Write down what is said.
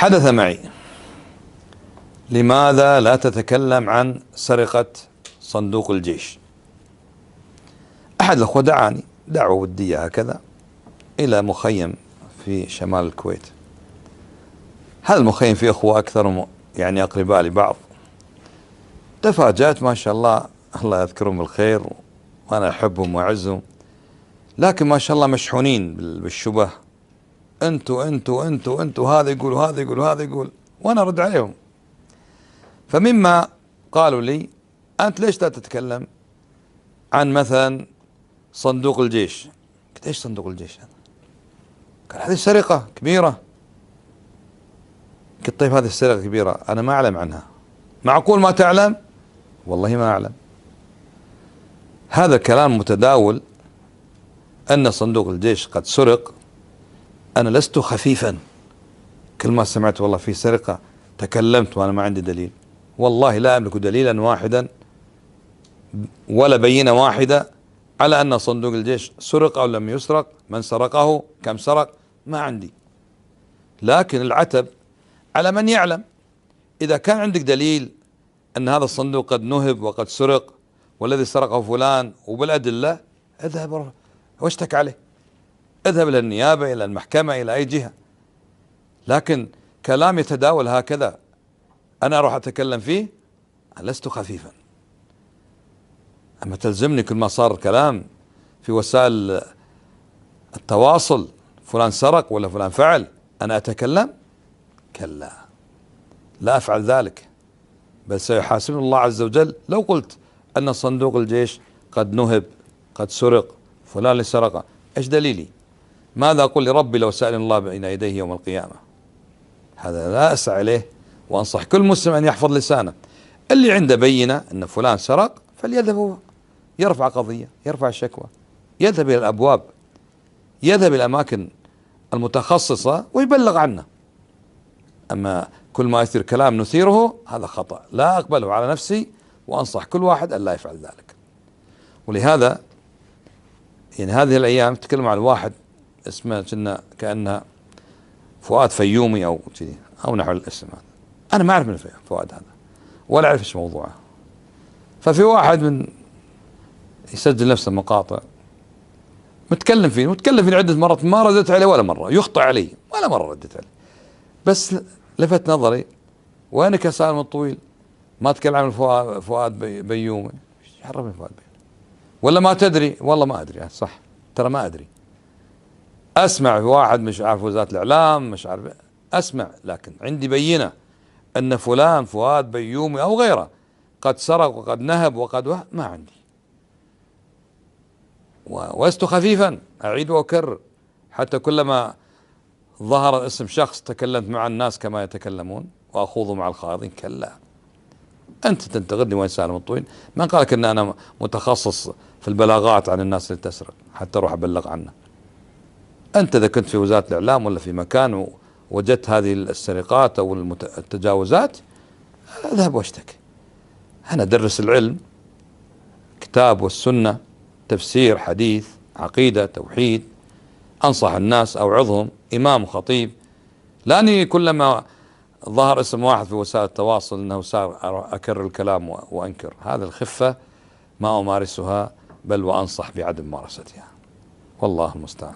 حدث معي. لماذا لا تتكلم عن سرقة صندوق الجيش؟ أحد الأخوة دعاني دعوة ودية هكذا إلى مخيم في شمال الكويت. هذا المخيم فيه أخوة أكثر يعني أقرباء لبعض. تفاجأت ما شاء الله، الله يذكرهم بالخير وأنا أحبهم وأعزهم، لكن ما شاء الله مشحونين بالشبه. انتوا هذا يقول وهذا يقول وهذا يقول، وأنا أرد عليهم. فمما قالوا لي: أنت ليش لا تتكلم عن مثلا صندوق الجيش؟ قلت: إيش صندوق الجيش هذا؟ قال: هذه سرقة كبيرة. قلت: طيب هذه السرقة كبيرة أنا ما أعلم عنها. معقول ما تعلم؟ والله ما أعلم. هذا كلام متداول أن صندوق الجيش قد سرق. أنا لست خفيفا، كل ما سمعت والله في سرقة تكلمت وأنا ما عندي دليل. والله لا أملك دليلا واحدا ولا بينة واحدة على أن صندوق الجيش سرق أو لم يسرق، من سرقه، كم سرق، ما عندي. لكن العتب على من يعلم. إذا كان عندك دليل أن هذا الصندوق قد نهب وقد سرق والذي سرقه فلان وبالأدلة، اذهب واشتك عليه، اذهب إلى النيابة، إلى المحكمة، إلى أي جهة. لكن كلام يتداول هكذا أنا أروح أتكلم فيه، لست خفيفا. أما تلزمني كل ما صار كلام في وسائل التواصل فلان سرق ولا فلان فعل أنا أتكلم؟ كلا، لا أفعل ذلك، بل سيحاسبني الله عز وجل لو قلت أن صندوق الجيش قد نهب، قد سرق، فلان اللي سرقه. إيش دليلي؟ ماذا أقول لربي لو سألني الله بين يديه يوم القيامة؟ هذا لا أسعى إليه، وأنصح كل مسلم أن يحفظ لسانه. اللي عنده بينة أن فلان سرق فليذهب هو يرفع قضية، يرفع شكوى، يذهب إلى الأبواب، يذهب إلى الأماكن المتخصصة ويبلغ عنه. أما كل ما يصير كلام نثيره هذا خطأ، لا أقبله على نفسي، وأنصح كل واحد أن لا يفعل ذلك. ولهذا يعني هذه الأيام تكلم عن واحد اسمه كأنه فؤاد فيومي أو نحو الاسم هذا. أنا ما أعرف من فؤاد هذا ولا أعرف إيش موضوعه. ففي واحد من يسجل نفسه مقاطع متكلم فيه عدة مرات، ما ردت عليه ولا مرة، يخطئ علي ولا مرة ردت عليه. بس لفت نظري: وينك يا سالم الطويل؟ ما تكلم عن فؤاد بيومي. عرفني فؤاد بيومي ولا ما تدري؟ والله ما أدري. صح، ترى ما أدري. أسمع في واحد مش عارف وزارة الإعلام مش عارف أسمع، لكن عندي بينة أن فلان فؤاد بيومي أو غيره قد سرق وقد نهب ما عندي. ولست خفيفا، أعيد وأكرر، حتى كلما ظهر اسم شخص تكلمت مع الناس كما يتكلمون وأخوض مع الخاضين. كلا، أنت تنتقدني وين سالم الطويل؟ من قالك أن أنا متخصص في البلاغات عن الناس اللي تسرق حتى أروح أبلغ عنه؟ أنت إذا كنت في وزارة الإعلام ولا في مكان وجدت هذه السرقات أو التجاوزات، اذهب واشتك. أنا أدرس العلم، كتاب والسنة، تفسير، حديث، عقيدة، توحيد، أنصح الناس، أوعظهم، إمام وخطيب. لاني كلما ظهر اسم واحد في وسائل التواصل أنه صار أكرر الكلام وأنكر. هذا الخفة ما أمارسها، بل وأنصح بعدم ممارستها. والله المستعان.